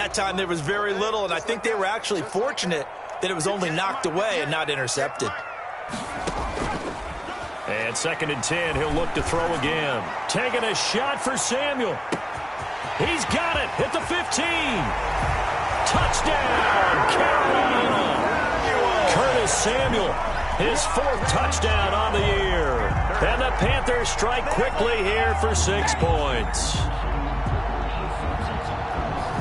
That time there was very little, and I think they were actually fortunate that it was only knocked away and not intercepted. And 2nd and 10, he'll look to throw again. Taking a shot for Samuel. He's got it at the 15. Touchdown, Carolina. Curtis Samuel, his 4th touchdown on the year. And the Panthers strike quickly here for 6 points.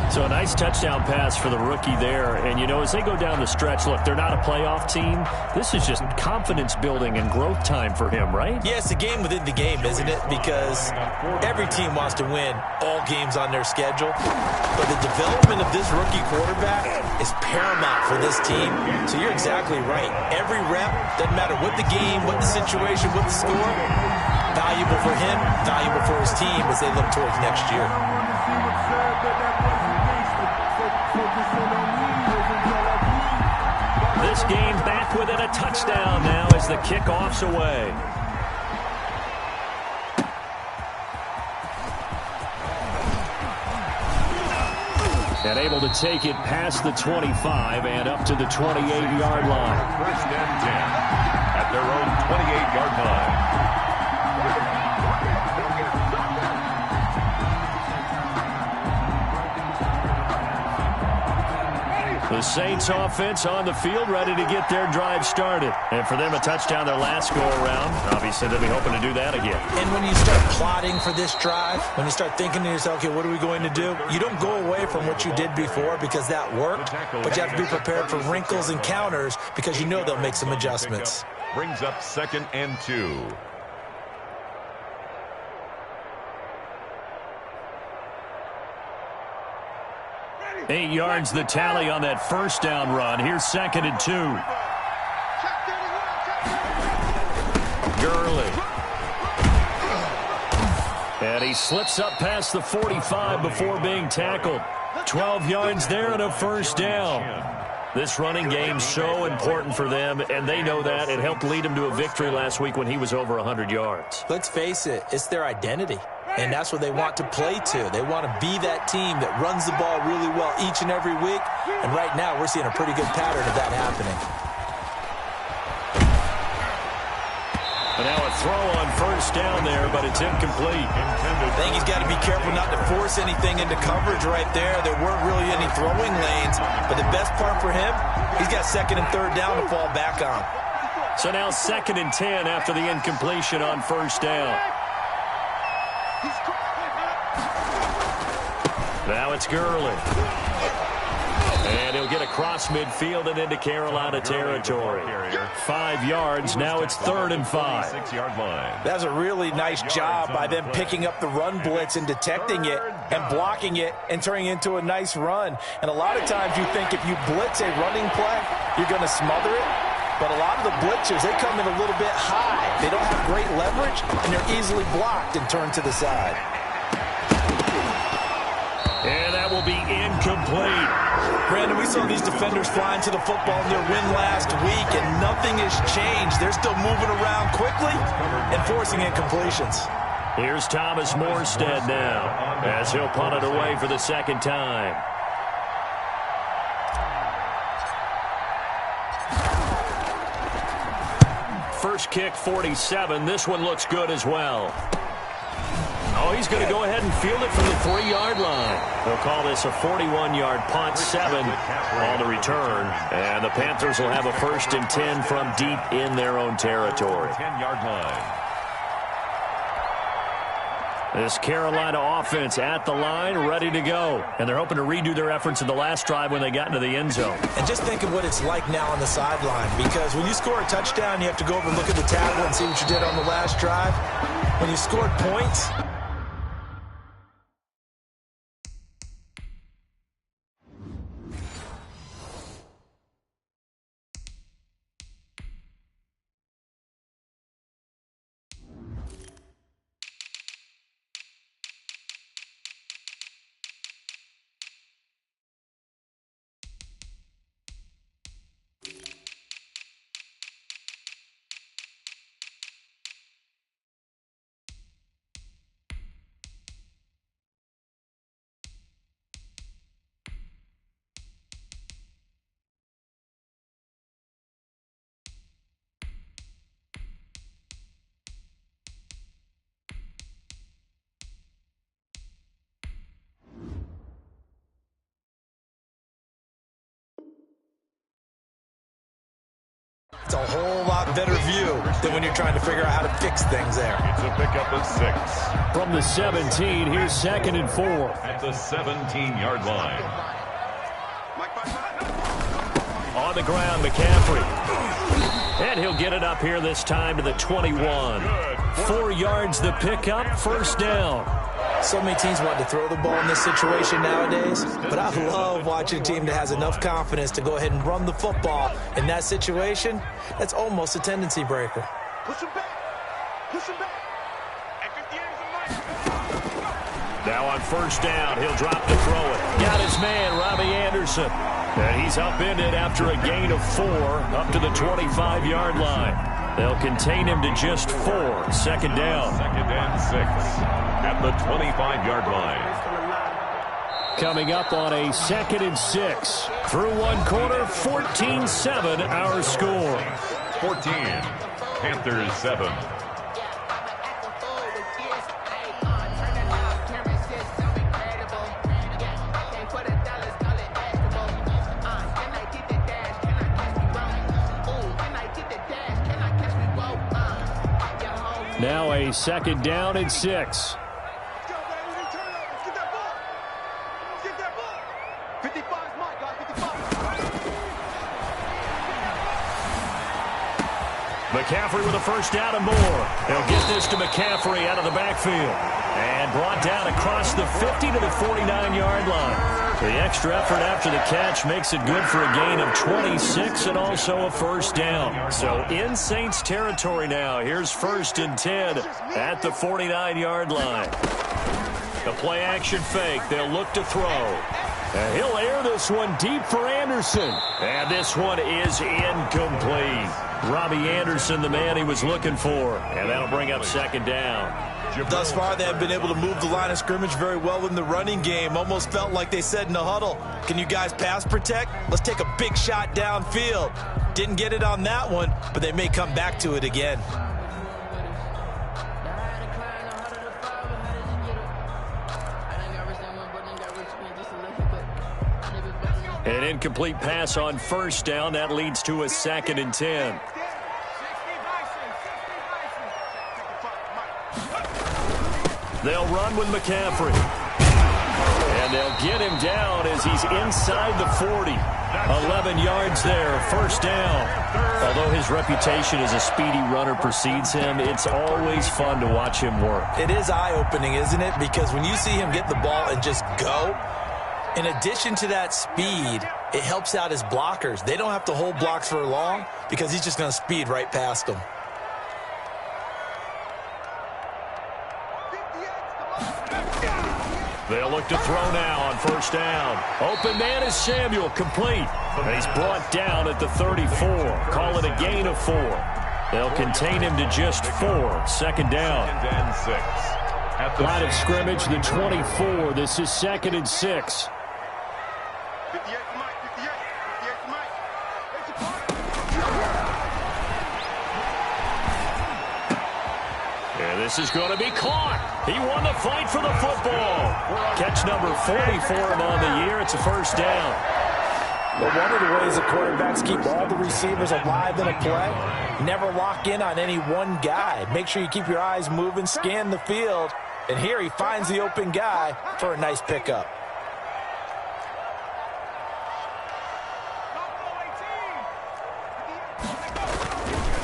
So a nice touchdown pass for the rookie there. And, you know, as they go down the stretch, look, they're not a playoff team. This is just confidence building and growth time for him, right? Yeah, it's a game within the game, isn't it? Because every team wants to win all games on their schedule. But the development of this rookie quarterback is paramount for this team. So you're exactly right. Every rep, doesn't matter what the game, what the situation, what the score, valuable for him, valuable for his team as they look towards next year. This game back within a touchdown now as the kickoff's away. And able to take it past the 25 and up to the 28-yard line. 1st and 10 at their own 28-yard line. The Saints offense on the field ready to get their drive started. And for them, a touchdown their last go-around. Obviously, they'll be hoping to do that again. And when you start plotting for this drive, when you start thinking to yourself, okay, what are we going to do? You don't go away from what you did before because that worked, but you have to be prepared for wrinkles and counters because you know they'll make some adjustments. Brings up 2nd and 2. Eight yards the tally on that 1st down run. Here's 2nd and 2. Gurley. And he slips up past the 45 before being tackled. 12 yards there and a 1st down. This running game's so important for them, and they know that. It helped lead them to a victory last week when he was over 100 yards. Let's face it, it's their identity. And that's what they want to play to. They want to be that team that runs the ball really well each and every week. And right now, we're seeing a pretty good pattern of that happening. But now a throw on 1st down there, but it's incomplete. I think he's got to be careful not to force anything into coverage right there. There weren't really any throwing lanes. But the best part for him, he's got 2nd and 3rd down to fall back on. So now 2nd and 10 after the incompletion on 1st down. Now it's Gurley. And he'll get across midfield and into Carolina territory. 5 yards. Now it's 3rd and 5. 6-yard line. That's a really nice job by them picking up the run blitz and detecting it and blocking it and turning it into a nice run. And a lot of times you think if you blitz a running play, you're going to smother it. But a lot of the blitzers, they come in a little bit high. They don't have great leverage, and they're easily blocked and turned to the side. And that will be incomplete. Brandon, we saw these defenders flying to the football in their win last week, and nothing has changed. They're still moving around quickly and forcing incompletions. Here's Thomas Morstead now as he'll punt it away for the 2nd time. First kick, 47. This one looks good as well. Oh, he's going to go ahead and field it from the 3-yard line. They'll call this a 41-yard punt, 7 on the return. And the Panthers will have a 1st and 10 from deep in their own territory. 10-yard line. This Carolina offense at the line, ready to go. And they're hoping to redo their efforts in the last drive when they got into the end zone. And just think of what it's like now on the sideline. Because when you score a touchdown, you have to go over and look at the tackle and see what you did on the last drive. When you scored points, It's a whole lot better view than when you're trying to figure out how to fix things there. It's a pickup of 6. From the 17, here's 2nd and 4. At the 17-yard line. On the ground, McCaffrey. And he'll get it up here this time to the 21. 4 yards the pickup, 1st down. So many teams want to throw the ball in this situation nowadays, but I love watching a team that has enough confidence to go ahead and run the football. In that situation, that's almost a tendency breaker. Push him back. Push him back. Now on 1st down, he'll drop to throw it. Got his man, Robbie Anderson. And he's upended after a gain of 4 up to the 25-yard line. They'll contain him to just 4. 2nd down. 2nd and 6. At the 25-yard line. Coming up on a 2nd and 6. Through 1 quarter, 14-7 our score. 14. Panthers 7. Now a 2nd down and 6. McCaffrey with a 1st down and more. They'll get this to McCaffrey out of the backfield. And brought down across the 50 to the 49-yard line. The extra effort after the catch makes it good for a gain of 26 and also a 1st down. So in Saints territory now. Here's 1st and 10 at the 49-yard line. The play action fake. They'll look to throw. And he'll air this one deep for Anderson. And this one is incomplete. Robbie Anderson, the man he was looking for. And that'll bring up 2nd down. Thus far, they have been able to move the line of scrimmage very well in the running game. Almost felt like they said in the huddle, can you guys pass protect? Let's take a big shot downfield. Didn't get it on that one, but they may come back to it again. An incomplete pass on 1st down. That leads to a 2nd and 10. They'll run with McCaffrey. And they'll get him down as he's inside the 40. 11 yards there, 1st down. Although his reputation as a speedy runner precedes him, it's always fun to watch him work. It is eye-opening, isn't it? Because when you see him get the ball and just go, in addition to that speed, it helps out his blockers. They don't have to hold blocks for long because he's just going to speed right past them. They'll look to throw now on 1st down. Open man is Samuel, complete. And he's brought down at the 34. Call it a gain of 4. They'll contain him to just 4. 2nd down. 2nd and 6. At the line of scrimmage, the 24. This is 2nd and 6. And this is going to be caught. He won the fight for the football. Catch number 40 for him on the year. It's a 1st down. Well, one of the ways that quarterbacks keep all the receivers alive in a play, never lock in on any one guy. Make sure you keep your eyes moving, scan the field. And here he finds the open guy for a nice pickup.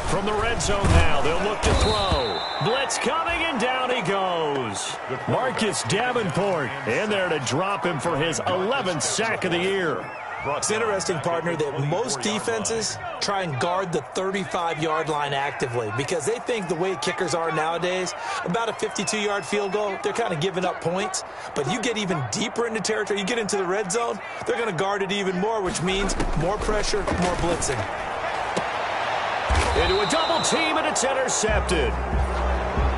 From the red zone now, they'll look to throw. Blitz coming, and down he goes. Marcus Davenport in there to drop him for his 11th sack of the year. It's interesting, partner, that most defenses try and guard the 35-yard line actively because they think the way kickers are nowadays, about a 52-yard field goal, they're kind of giving up points. But you get even deeper into territory, you get into the red zone, they're going to guard it even more, which means more pressure, more blitzing. Into a double team, and it's intercepted.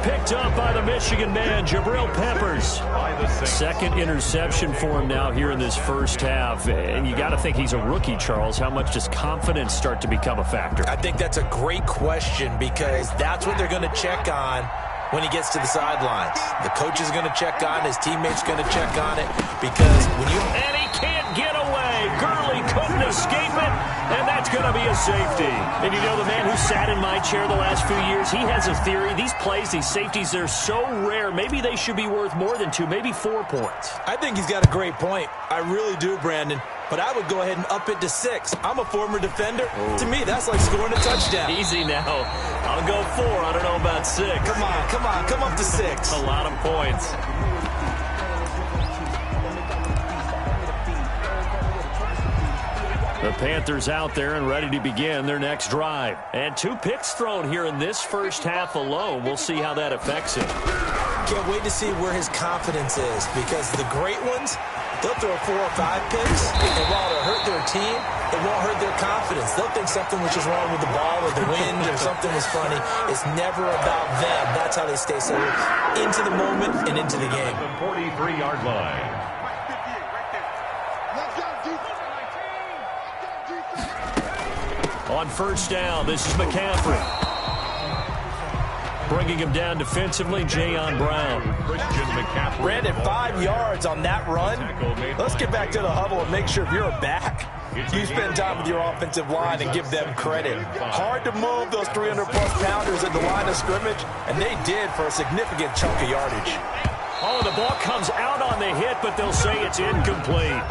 Picked up by the Michigan man, Jabril Peppers. 2nd interception for him now here in this 1st half. And you got to think he's a rookie, Charles. How much does confidence start to become a factor? I think that's a great question because that's what they're going to check on when he gets to the sidelines. The coach is going to check on, his teammates going to check on it because when you... And he can't get away. Gurley couldn't escape it. And that's going to be a safety. And you know, the man who sat in my chair the last few years, he has a theory. These plays, these safeties, they're so rare. Maybe they should be worth more than 2, maybe 4 points. I think he's got a great point. I really do, Brandon. But I would go ahead and up it to 6. I'm a former defender. To me, that's like scoring a touchdown. Easy now. I'll go 4. I don't know about 6. Come on. Come up to 6. A lot of points. The Panthers out there and ready to begin their next drive. And 2 picks thrown here in this first half alone. We'll see how that affects him. Can't wait to see where his confidence is, because the great ones, they'll throw 4 or 5 picks, and while it'll hurt their team, it won't hurt their confidence. They'll think something was just wrong with the ball or the wind or something was funny. It's never about them. That's how they stay so into the moment and into the game. The 43-yard line. On first down, this is McCaffrey. Bringing him down defensively, Jayon Brown. Brandon, 5 yards on that run. Let's get back to the huddle and make sure if you're a back, you spend time with your offensive line and give them credit. Hard to move those 300-plus pounders at the line of scrimmage, and they did for a significant chunk of yardage. Oh, the ball comes out on the hit, but they'll say it's incomplete.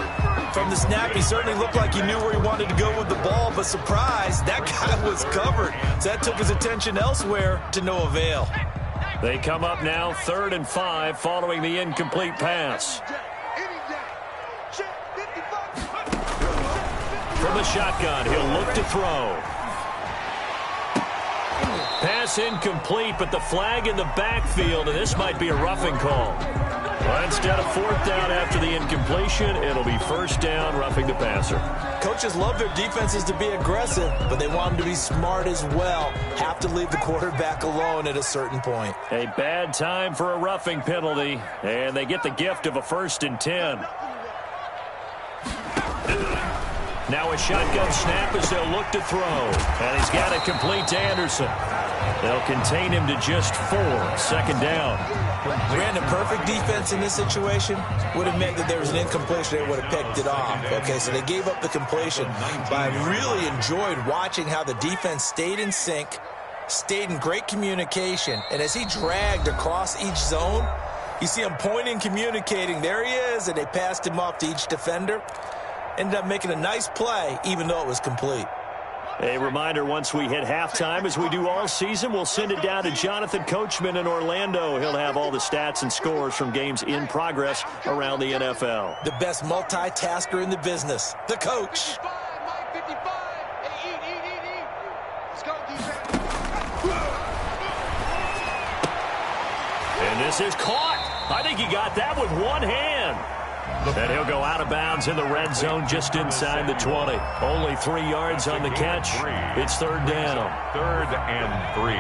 From the snap, he certainly looked like he knew where he wanted to go with the ball, but surprise, that guy was covered. So that took his attention elsewhere to no avail. They come up now 3rd and 5 following the incomplete pass. From the shotgun, he'll look to throw. Pass incomplete, but the flag in the backfield, and this might be a roughing call. Well, instead of 4th down after the incompletion, it'll be 1st down, roughing the passer. Coaches love their defenses to be aggressive, but they want them to be smart as well. Have to leave the quarterback alone at a certain point. A bad time for a roughing penalty, and they get the gift of a 1st and 10. Now a shotgun snap as they'll look to throw. And he's got it complete to Anderson. They'll contain him to just 4, 2nd down. Brandon, perfect defense in this situation would have meant that there was an incompletion. They would have picked it off. Okay, so they gave up the completion. But I really enjoyed watching how the defense stayed in sync, stayed in great communication. And as he dragged across each zone, you see him pointing, communicating. There he is, and they passed him off to each defender. Ended up making a nice play, even though it was complete. A reminder, once we hit halftime, as we do all season, we'll send it down to Jonathan Coachman in Orlando. He'll have all the stats and scores from games in progress around the NFL. The best multitasker in the business, the coach. And this is caught. I think he got that with one hand. And he'll go out of bounds in the red zone just inside the 20. Only 3 yards on the catch. It's 3rd down. 3rd and 3.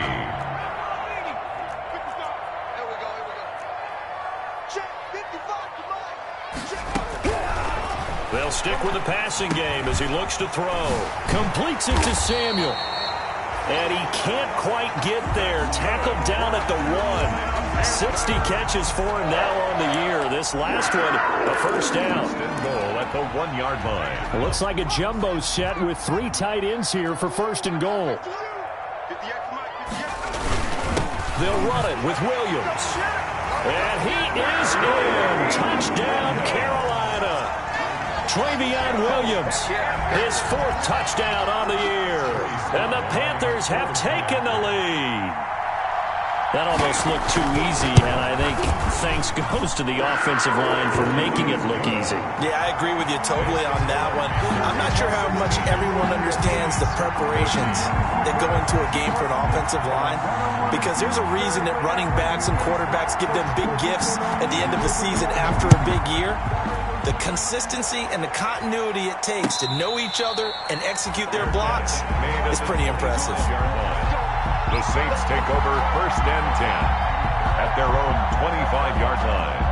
They'll stick with the passing game as he looks to throw. Completes it to Samuel. And he can't quite get there. Tackled down at the 1. 60 catches for him now on the year. This last one, a 1st down. Goal at the 1-yard line. It looks like a jumbo set with 3 tight ends here for 1st and goal. They'll run it with Williams. And he is in. Touchdown, Carolina. Travion Williams, his 4th touchdown on the year. And the Panthers have taken the lead. That almost looked too easy, and I think thanks goes to the offensive line for making it look easy. Yeah, I agree with you totally on that one. I'm not sure how much everyone understands the preparations that go into a game for an offensive line, because there's a reason that running backs and quarterbacks give them big gifts at the end of the season after a big year. The consistency and the continuity it takes to know each other and execute their blocks is pretty impressive. The Saints take over 1st and 10 at their own 25-yard line.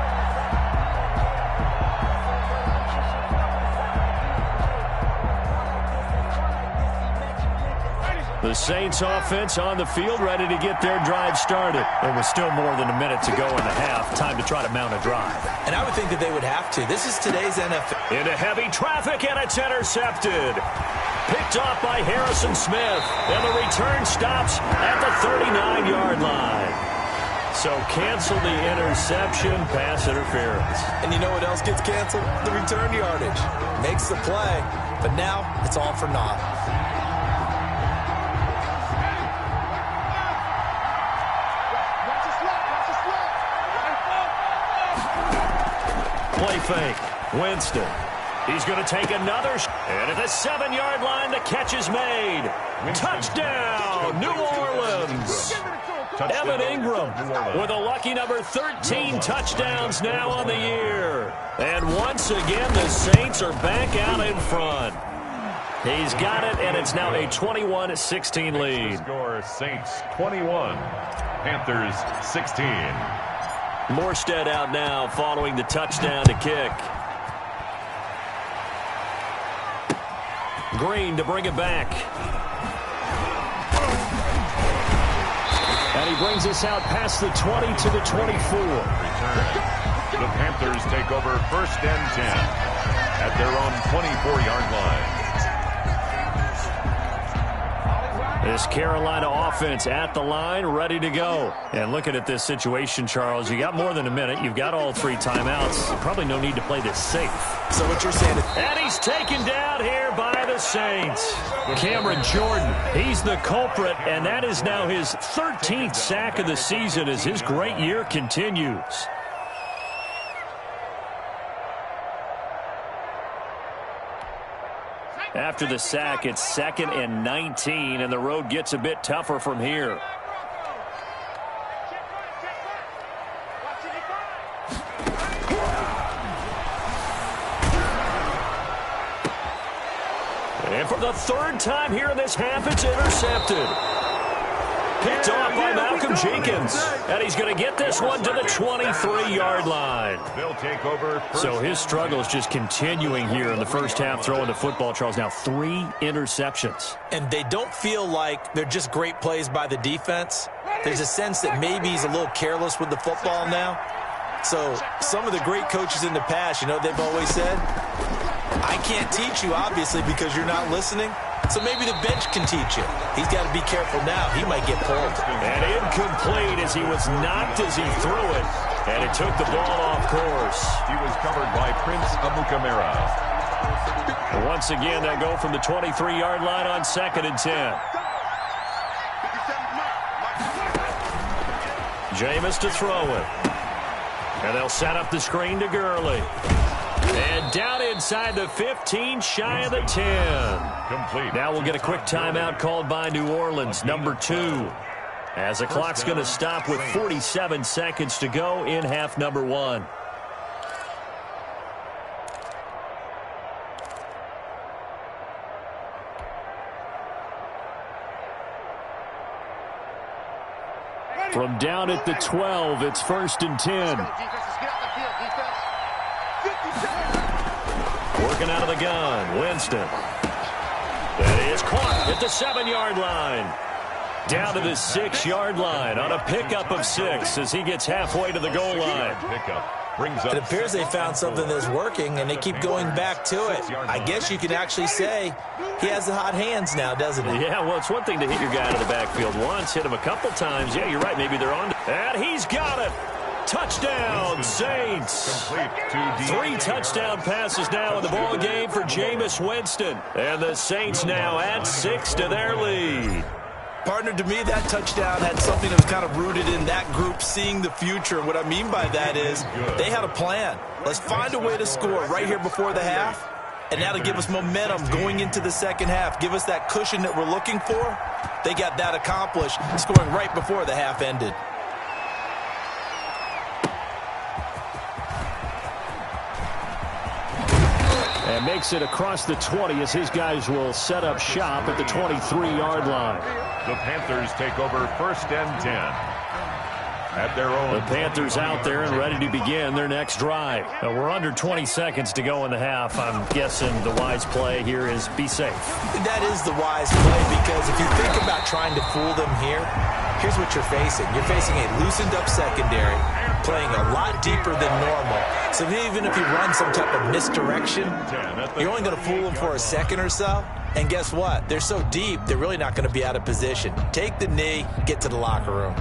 The Saints offense on the field, ready to get their drive started. There was still more than a minute to go in the half. Time to try to mount a drive. And I would think that they would have to. This is today's NFL. Into heavy traffic, and it's intercepted. Picked off by Harrison Smith. And the return stops at the 39-yard line. So cancel the interception, pass interference. And you know what else gets canceled? The return yardage. Makes the play, but now it's all for naught. Play fake. Winston. He's going to take another. And at the 7-yard line, the catch is made. Touchdown, New Orleans. Evan Ingram with a lucky number 13 touchdowns now on the year. And once again, the Saints are back out in front. He's got it, and it's now a 21-16 lead. Score Saints 21, Panthers 16. Morstead out now following the touchdown to kick. Green to bring it back. And he brings us out past the 20 to the 24. Return. The Panthers take over first and 10 at their own 24-yard line. This Carolina offense at the line, ready to go. And looking at this situation, Charles, you got more than a minute. You've got all 3 timeouts. Probably no need to play this safe. So what you're saying is... And he's taken down here by the Saints. Cameron Jordan, he's the culprit, and that is now his 13th sack of the season as his great year continues. After the sack, it's 2nd and 19, and the road gets a bit tougher from here. And for the 3rd time here in this half, it's intercepted. Picked off by Malcolm Jenkins. And he's going to get this one to the 23-yard line. They'll take over. So his struggle is just continuing here in the first half, throwing the football, Charles. Now 3 interceptions. And they don't feel like they're just great plays by the defense. There's a sense that maybe he's a little careless with the football now. So some of the great coaches in the past, you know, they've always said, I can't teach you, obviously, because you're not listening. So maybe the bench can teach you. He's got to be careful now. He might get pulled. And incomplete as he was knocked as he threw it. And it took the ball off course. He was covered by Prince Amukamara. Once again, they go from the 23-yard line on 2nd and 10. Jameis to throw it. And they'll set up the screen to Gurley. And down inside the 15, shy of the 10. Complete. Now we'll get a quick timeout called by New Orleans, number 2. As the clock's going to stop with 47 seconds to go in half number 1. From down at the 12, it's 1st and 10. Working out of the gun, Winston. That is caught at the 7-yard line. Down to the 6-yard line on a pickup of 6 as he gets halfway to the goal line. It appears they found something that's working, and they keep going back to it. I guess you could actually say he has the hot hands now, doesn't he? Yeah, well, it's one thing to hit your guy out of the backfield once, hit him a couple times. Yeah, you're right. Maybe they're on. And he's got it. Touchdown, Saints. 3 touchdown passes now in the ball game for Jameis Winston. And the Saints now add 6 to their lead. Partner, to me, that touchdown had something that was kind of rooted in that group seeing the future. And what I mean by that is they had a plan. Let's find a way to score right here before the half. And that'll give us momentum going into the second half. Give us that cushion that we're looking for. They got that accomplished, scoring right before the half ended. And makes it across the 20 as his guys will set up shop at the 23-yard line. The Panthers take over 1st and 10 at their own. The Panthers out there and ready to begin their next drive. We're under 20 seconds to go in the half. I'm guessing the wise play here is be safe. That is the wise play, because if you think about trying to fool them here, here's what you're facing. You're facing a loosened-up secondary, playing a lot deeper than normal. So even if you run some type of misdirection, you're only going to fool them for a second or so. And guess what? They're so deep, they're really not going to be out of position. Take the knee, get to the locker room.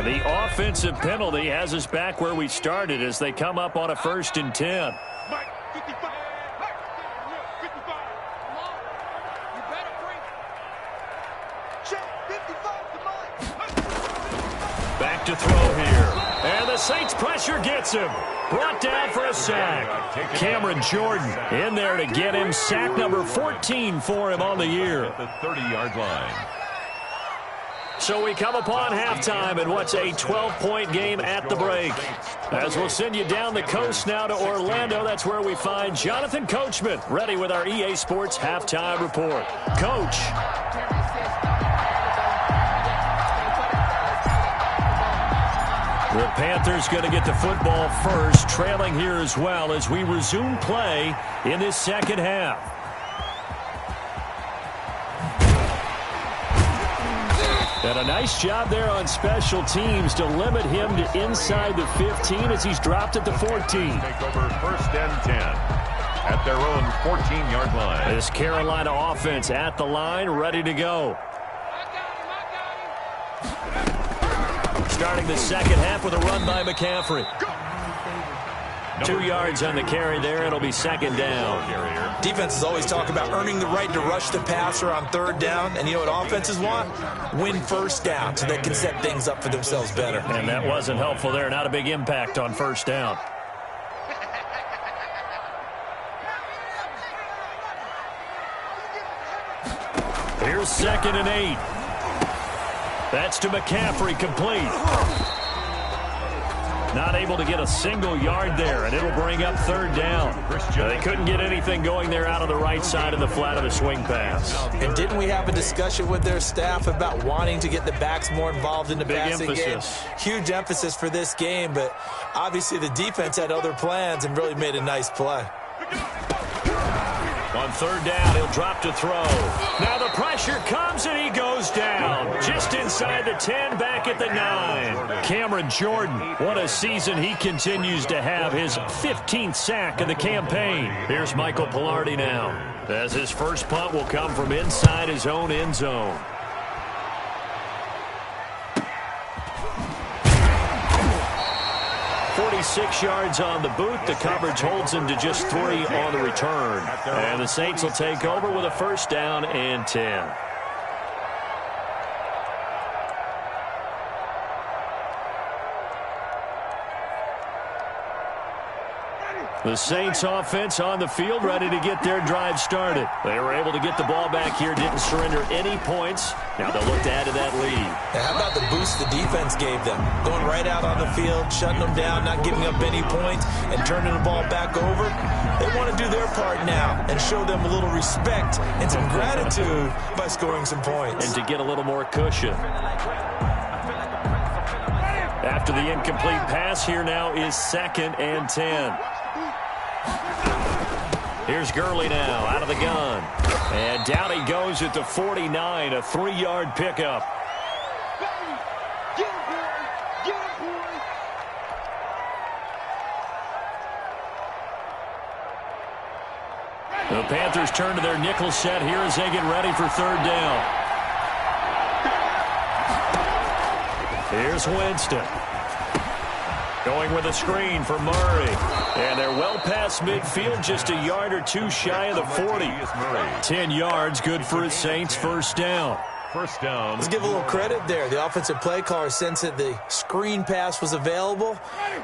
The offensive penalty has us back where we started as they come up on a 1st and 10. Back to throw here. And the Saints pressure gets him. Brought down for a sack. Cameron Jordan in there to get him. Sack number 14 for him on the year. At the 30-yard line. So we come upon halftime in what's a 12-point game at the break. As we'll send you down the coast now to Orlando, that's where we find Jonathan Coachman ready with our EA Sports halftime report. Coach. The Panthers going to get the football first, trailing here as well as we resume play in this second half. And a nice job there on special teams to limit him to inside the 15 as he's dropped at the 14. Take over 1st and 10 at their own 14-yard line. This Carolina offense at the line, ready to go. Starting the second half with a run by McCaffrey. 2 yards on the carry there. It'll be second down. Defenses always talk about earning the right to rush the passer on 3rd down. And you know what offenses want? Win 1st down so they can set things up for themselves better. And that wasn't helpful there. Not a big impact on 1st down. Here's 2nd and 8. That's to McCaffrey, complete. Not able to get a single yard there, and it'll bring up 3rd down. They couldn't get anything going there out of the right side of the flat of the swing pass. And didn't we have a discussion with their staff about wanting to get the backs more involved in the passing game? Huge emphasis for this game, but obviously the defense had other plans and really made a nice play. On 3rd down, he'll drop to throw. Now the pressure comes, and he goes down. Just inside the 10, back at the 9. Cameron Jordan, what a season he continues to have. His 15th sack of the campaign. Here's Michael Pilardi now, as his first punt will come from inside his own end zone. 46 yards on the boot. The coverage holds him to just 3 on the return. And the Saints will take over with a 1st down and 10. The Saints offense on the field, ready to get their drive started. They were able to get the ball back here, didn't surrender any points. Now they'll look to add to that lead. Now how about the boost the defense gave them? Going right out on the field, shutting them down, not giving up any points, and turning the ball back over. They want to do their part now and show them a little respect and some gratitude by scoring some points. And to get a little more cushion. After the incomplete pass, here now is 2nd and 10. Here's Gurley now out of the gun. And down he goes at the 49, a 3-yard pickup. The Panthers turn to their nickel set here as they get ready for 3rd down. Here's Winston. Going with a screen for Murray. And they're well past midfield, just a yard or two shy of the 40. 10 yards, good for his Saints first down. First down. Let's give a little credit there. The offensive play caller sensed that the screen pass was available.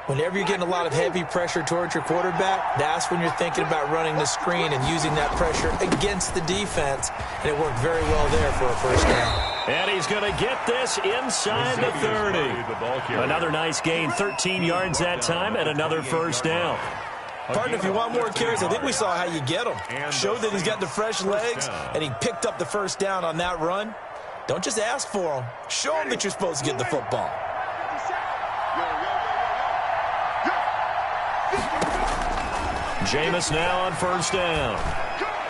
Whenever you're getting a lot of heavy pressure towards your quarterback, that's when you're thinking about running the screen and using that pressure against the defense. And it worked very well there for a first down. And he's going to get this inside the 30. Another nice gain, 13 yards that time, and another first down. Partner, if you want more carries, I think we saw how you get them. Showed that he's got the fresh legs, and he picked up the first down on that run. Don't just ask for them. Show them that you're supposed to get the football. Jameis now on first down.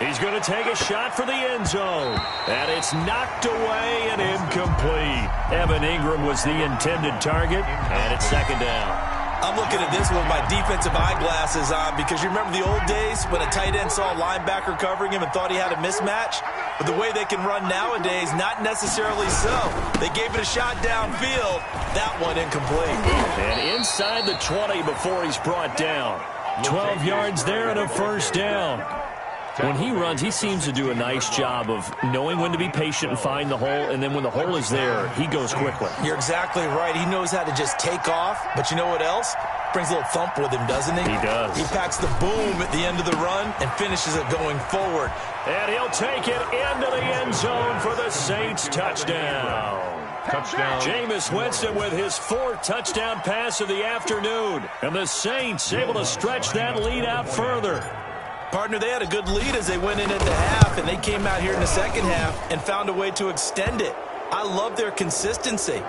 He's going to take a shot for the end zone. And it's knocked away and incomplete. Evan Ingram was the intended target, and it's second down. I'm looking at this with my defensive eyeglasses on because you remember the old days when a tight end saw a linebacker covering him and thought he had a mismatch? But the way they can run nowadays, not necessarily so. They gave it a shot downfield. That one incomplete. And inside the 20 before he's brought down. 12 yards there and a first down. When he runs, he seems to do a nice job of knowing when to be patient and find the hole, and then when the hole is there, he goes quickly. You're exactly right. He knows how to just take off, but you know what else? Brings a little thump with him, doesn't he? He does. He packs the boom at the end of the run and finishes it going forward. And he'll take it into the end zone for the Saints touchdown. Touchdown. Jameis Winston with his 4th touchdown pass of the afternoon. And the Saints able to stretch that lead out further. Partner, they had a good lead as they went in at the half, and they came out here in the second half and found a way to extend it. I love their consistency.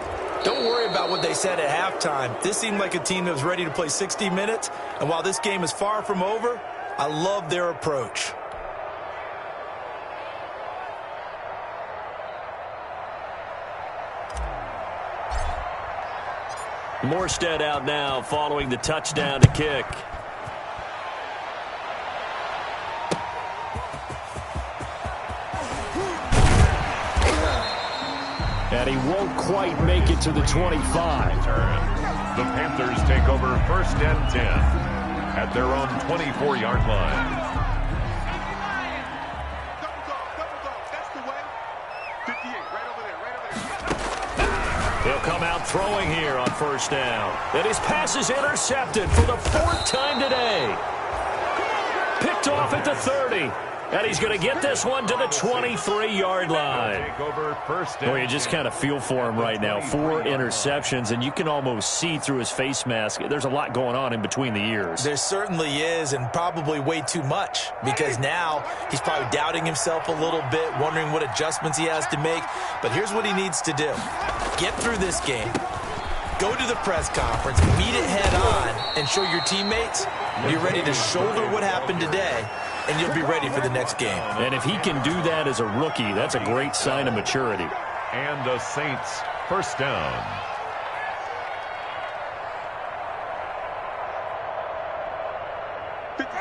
Don't worry about what they said at halftime. This seemed like a team that was ready to play 60 minutes, and while this game is far from over, I love their approach. Morstead out now following the touchdown to kick. And he won't quite make it to the 25. The Panthers take over first and 10 at their own 24-yard line. That's the way. 58, right over there. He'll come out throwing here on first down. And his pass is intercepted for the 4th time today. Picked off at the 30. And he's going to get this one to the 23-yard line. Boy, you just kind of feel for him right now. 4 interceptions, and you can almost see through his face mask. There's a lot going on in between the ears. There certainly is, and probably way too much, because now he's probably doubting himself a little bit, wondering what adjustments he has to make. But here's what he needs to do. Get through this game. Go to the press conference, meet it head on, and show your teammates you're ready to shoulder what happened today, and you'll be ready for the next game. And if he can do that as a rookie, that's a great sign of maturity. And the Saints first down.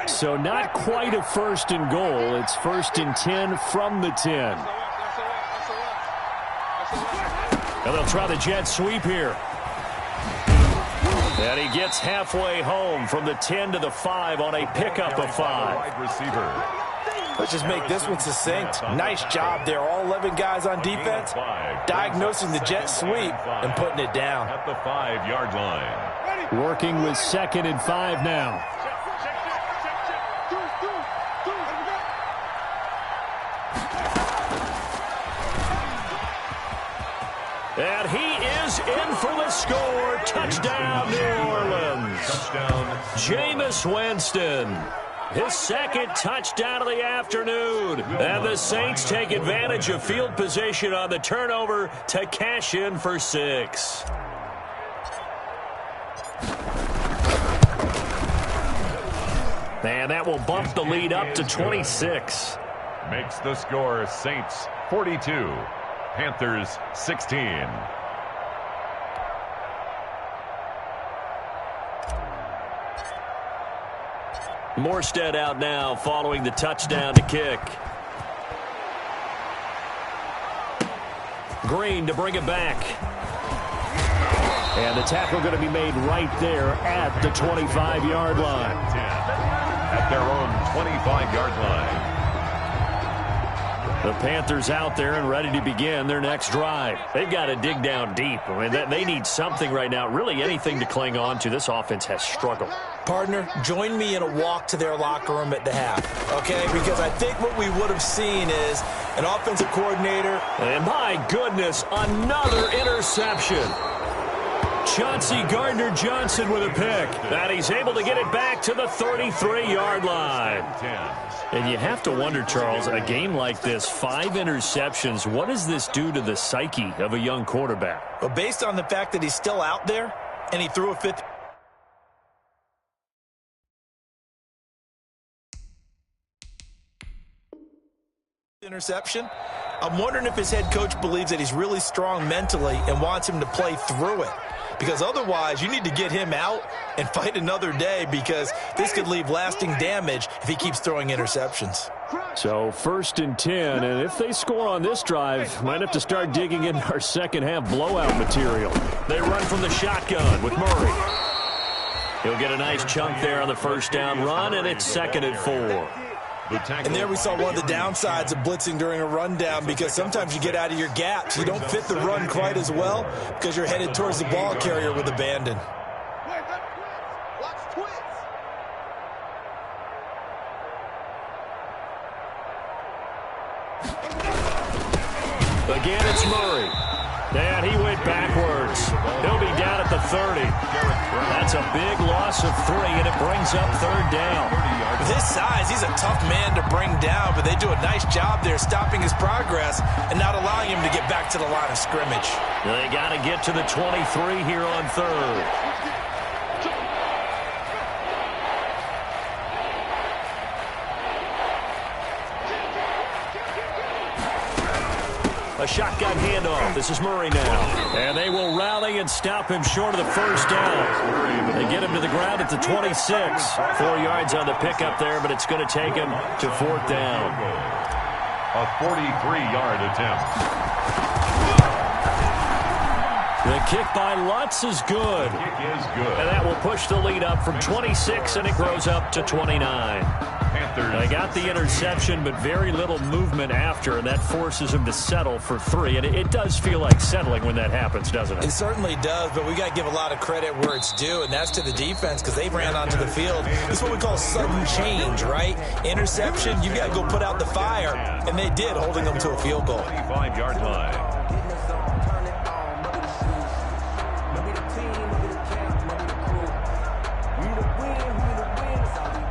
So not quite a first and goal. It's first and 10 from the 10. And they'll try the jet sweep here. And he gets halfway home from the 10 to the 5 on a pickup of 5. Wide receiver. Let's just make this one succinct. Nice job there. All 11 guys on defense diagnosing the jet sweep and putting it down. At the 5-yard line. Working with 2nd and 5 now. And he is in for the score. Touchdown, New Orleans. Touchdown. Jameis Winston. His 2nd touchdown of the afternoon. And the Saints take advantage of field position on the turnover to cash in for 6. And that will bump the lead up to 26. Makes the score Saints 42. Panthers 16. Morstead out now following the touchdown to kick. Green to bring it back. And the tackle going to be made right there at the 25-yard line. 10 at their own 25-yard line. The Panthers out there and ready to begin their next drive. They've got to dig down deep. I mean, they need something right now, really anything to cling on to. This offense has struggled. Partner, join me in a walk to their locker room at the half, okay? Because I think what we would have seen is an offensive coordinator. And my goodness, another interception. Chauncey Gardner-Johnson with a pick. And he's able to get it back to the 33-yard line. And you have to wonder, Charles, a game like this, 5 interceptions, what does this do to the psyche of a young quarterback? Well, based on the fact that he's still out there and he threw a 5th interception, I'm wondering if his head coach believes that he's really strong mentally and wants him to play through it. Because otherwise, you need to get him out and fight another day, because this could leave lasting damage if he keeps throwing interceptions. So 1st and 10, and if they score on this drive, might have to start digging in our second-half blowout material. They run from the shotgun with Murray. He'll get a nice chunk there on the first down run, and it's 2nd and 4. And there we saw one of the downsides of blitzing during a rundown, because sometimes you get out of your gaps. You don't fit the run quite as well because you're headed towards the ball carrier with abandon. Again, it's Murray. And he went backwards. He'll be down at the 30. That's a big loss of 3, and it brings up 3rd down. With his size, he's a tough man to bring down, but they do a nice job there stopping his progress and not allowing him to get back to the line of scrimmage. They got to get to the 23 here on 3rd. A shotgun handoff. This is Murray now. And they will rally and stop him short of the first down. They get him to the ground at the 26. 4 yards on the pickup there, but it's going to take him to 4th down. A 43-yard attempt. The kick by Lutz is good. Kick is good. And that will push the lead up from 26, and it grows up to 29. They got the interception, but very little movement after, and that forces him to settle for 3. And it does feel like settling when that happens, doesn't it? It certainly does, but we got to give a lot of credit where it's due, and that's to the defense, because they ran onto the field. This is what we call sudden change, right? Interception, you got to go put out the fire, and they did, holding them to a field goal. 25-yard line.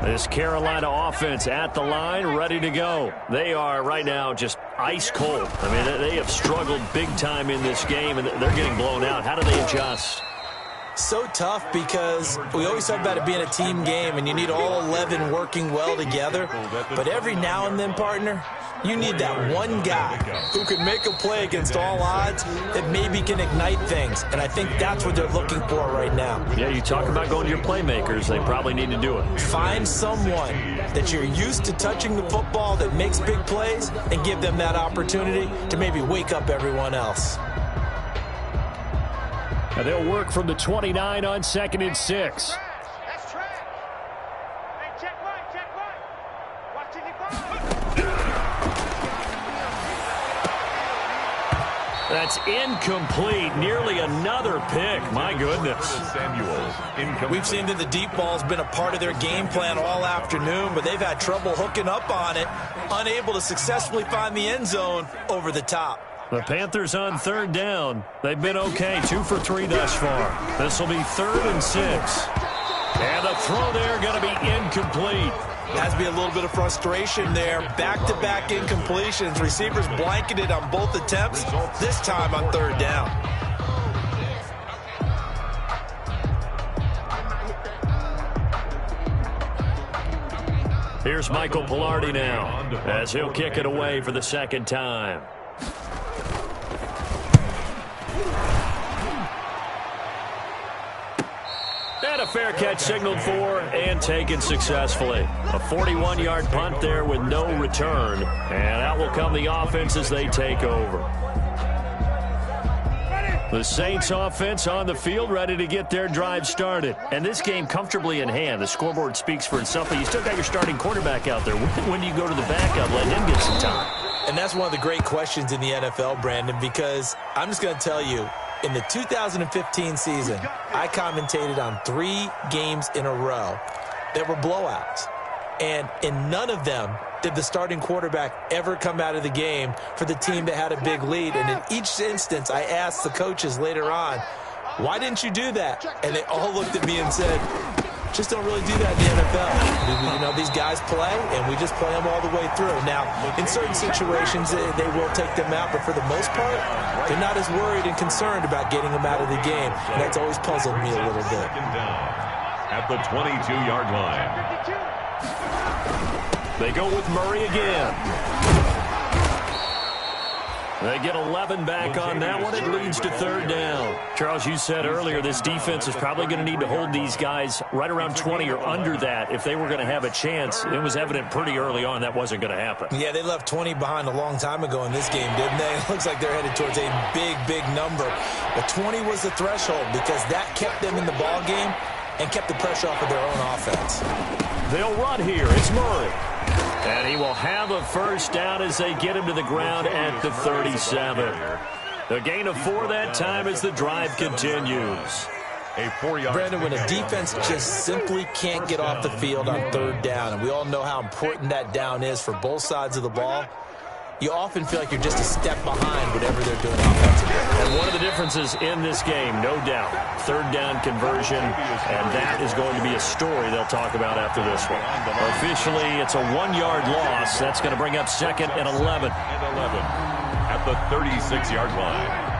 This Carolina offense at the line, ready to go. They are right now just ice cold. I mean, they have struggled big time in this game, and they're getting blown out. How do they adjust? So tough, because we always talk about it being a team game, and you need all 11 working well together. But every now and then, partner, you need that one guy who can make a play against all odds that maybe can ignite things. And I think that's what they're looking for right now. Yeah, you talk about going to your playmakers. They probably need to do it. Find someone that you're used to touching the football that makes big plays and give them that opportunity to maybe wake up everyone else. And they'll work from the 29 on 2nd and 6. That's incomplete. Nearly another pick. My goodness. We've seen that the deep ball's been a part of their game plan all afternoon, but they've had trouble hooking up on it, unable to successfully find the end zone over the top. The Panthers on 3rd down. They've been okay, 2 for 3 thus far. This will be 3rd and 6. And the throw there going to be incomplete. Has to be a little bit of frustration there. Back-to-back incompletions. Receivers blanketed on both attempts, this time on 3rd down. Here's Michael Pilardi now, as he'll kick it away for the 2nd time. And a fair catch signaled for and taken successfully. A 41-yard punt there with no return. And out will come the offense as they take over. The Saints offense on the field, ready to get their drive started. And this game comfortably in hand. The scoreboard speaks for itself, but you still got your starting quarterback out there. When do you go to the backup, let him get some time? And that's one of the great questions in the NFL, Brandon, because I'm just going to tell you, in the 2015 season, I commentated on 3 games in a row that were blowouts. And in none of them did the starting quarterback ever come out of the game for the team that had a big lead. And in each instance, I asked the coaches later on, why didn't you do that? And they all looked at me and said, just don't really do that in the NFL. You know, these guys play, and we just play them all the way through. Now, in certain situations, they will take them out, but for the most part, they're not as worried and concerned about getting them out of the game. And that's always puzzled me a little bit. At the 22-yard line. They go with Murray again. They get 11 back on that one. It leads to third down. Charles, you said earlier this defense is probably going to need to hold these guys right around 20 or under that if they were going to have a chance. It was evident pretty early on that wasn't going to happen. Yeah, they left 20 behind a long time ago in this game, didn't they? It looks like they're headed towards a big, big number. But 20 was the threshold because that kept them in the ball game and kept the pressure off of their own offense. They'll run here. It's Murray. And he will have a first down as they get him to the ground at the 37. The gain of 4 that time as the drive continues. A 4-yard. Brandon, when a defense just simply can't get off the field on third down, and we all know how important that down is for both sides of the ball, you often feel like you're just a step behind whatever they're doing offensively. And one of the differences in this game, no doubt, third down conversion, and that is going to be a story they'll talk about after this one. Officially, it's a 1-yard loss. That's going to bring up second and 11. At the 36-yard line.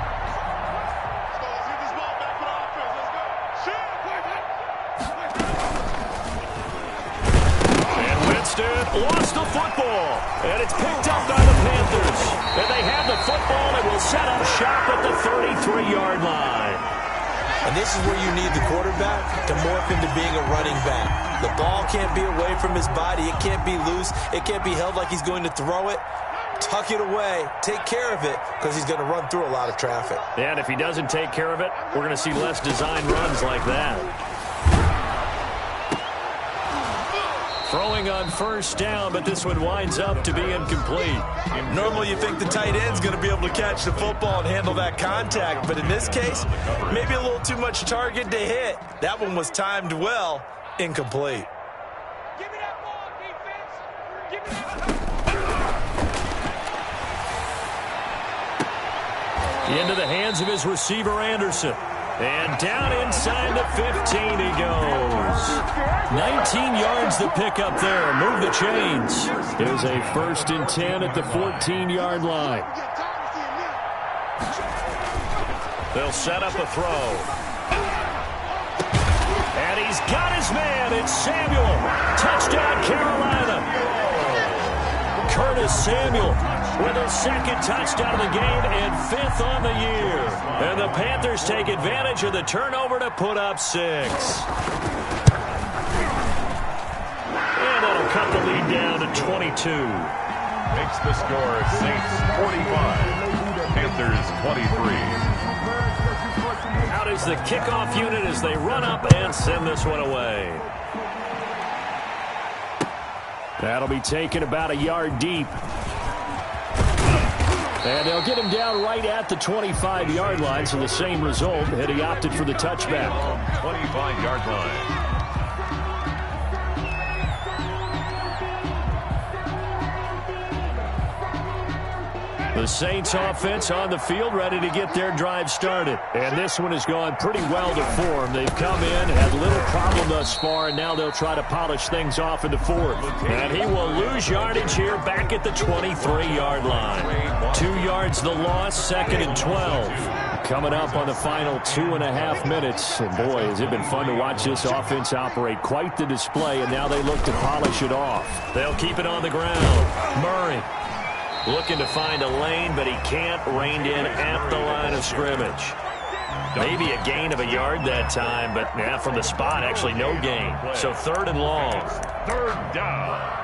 Lost the football, and it's picked up by the Panthers. And they have the football and will set up shop at the 33-yard line. And this is where you need the quarterback to morph into being a running back. The ball can't be away from his body. It can't be loose. It can't be held like he's going to throw it. Tuck it away. Take care of it because he's going to run through a lot of traffic. And if he doesn't take care of it, we're going to see less design runs like that. Throwing on first down, but this one winds up to be incomplete. Normally you think the tight end's going to be able to catch the football and handle that contact, but in this case, maybe a little too much target to hit. That one was timed well, incomplete. Give me that ball, defense. Give me that. Into the hands of his receiver, Anderson. And down inside the 15 he goes. 19 yards the pickup there. Move the chains. Here's a 1st and 10 at the 14-yard line. They'll set up a throw. And he's got his man. It's Samuel. Touchdown, Carolina. Curtis Samuel with his 2nd touchdown of the game and 5th on the year. And the Panthers take advantage of the turnover to put up 6. And that'll cut the lead down to 22. Makes the score Saints 45, Panthers 23. Out is the kickoff unit as they run up and send this one away. That'll be taken about a yard deep. And they'll get him down right at the 25-yard line, so the same result, and he opted for the touchback. 25-yard line. The Saints offense on the field ready to get their drive started. And this one has gone pretty well to form. They've come in, had little problem thus far, and now they'll try to polish things off in the 4th. And he will lose yardage here back at the 23-yard line. 2 yards the loss, 2nd and 12. Coming up on the final 2.5 minutes. And boy, has it been fun to watch this offense operate. Quite the display, and now they look to polish it off. They'll keep it on the ground. Murray looking to find a lane, but he can't. Reined in at the line of scrimmage. Maybe a gain of a yard that time, but from the spot, actually no gain. So 3rd and long. 3rd down.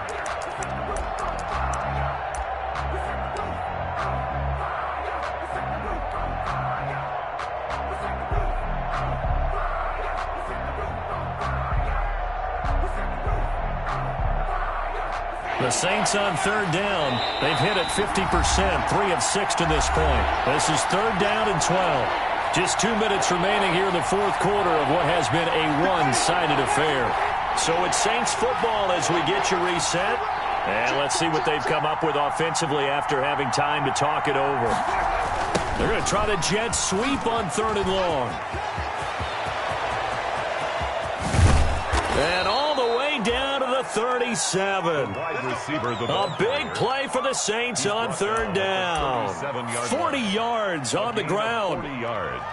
The Saints on third down. They've hit it 50%, 3 of 6 to this point. This is third down and 12. Just 2 minutes remaining here in the fourth quarter of what has been a one-sided affair. So it's Saints football as we get you reset. And let's see what they've come up with offensively after having time to talk it over. They're going to try the jet sweep on third and long. And all the way down to the 37. A big play for the Saints on third down. 40 yards on the ground. 40 yards.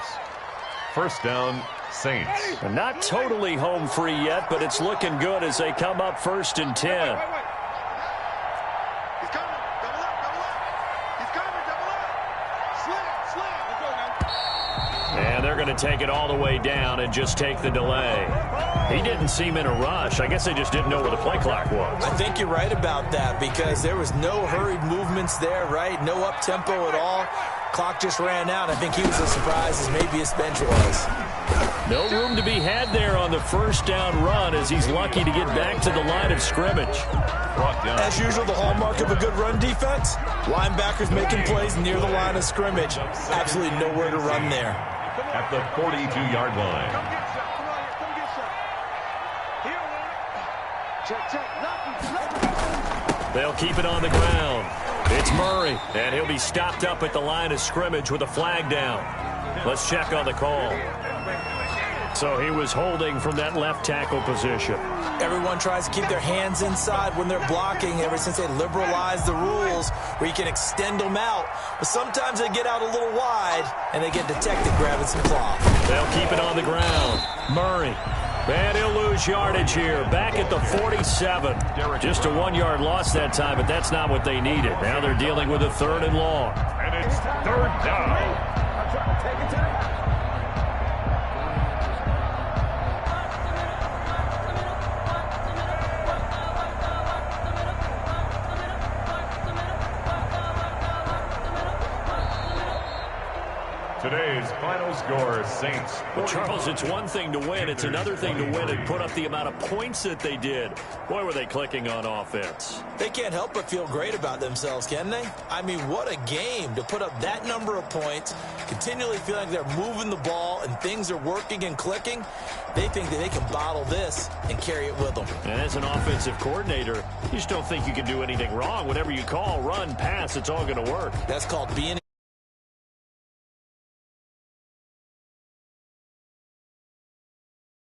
First down, Saints. Not totally home free yet, but it's looking good as they come up 1st and 10. And they're going to take it all the way down and just take the delay. He didn't seem in a rush. I guess they just didn't know where the play clock was. I think you're right about that because there was no hurried movements there, right? No up-tempo at all. Clock just ran out. I think he was as surprised as maybe his bench was. No room to be had there on the first down run as he's lucky to get back to the line of scrimmage. As usual, the hallmark of a good run defense, linebackers making plays near the line of scrimmage. Absolutely nowhere to run there. At the 42-yard line. They'll keep it on the ground. It's Murray, and he'll be stopped up at the line of scrimmage with a flag down. Let's check on the call. So he was holding from that left tackle position. Everyone tries to keep their hands inside when they're blocking ever since they liberalized the rules where you can extend them out. But sometimes they get out a little wide, and they get detected grabbing some cloth. They'll keep it on the ground. Murray. And he'll lose yardage here. Back at the 47. Just a 1-yard loss that time, but that's not what they needed. Now they're dealing with a third and long. And it's third down. Today's final score, Saints. Well, Charles, it's one thing to win. It's another thing to win and put up the amount of points that they did. Boy, were they clicking on offense. They can't help but feel great about themselves, can they? I mean, what a game to put up that number of points, continually feeling like they're moving the ball and things are working and clicking. They think that they can bottle this and carry it with them. And as an offensive coordinator, you just don't think you can do anything wrong. Whatever you call, run, pass, it's all going to work. That's called being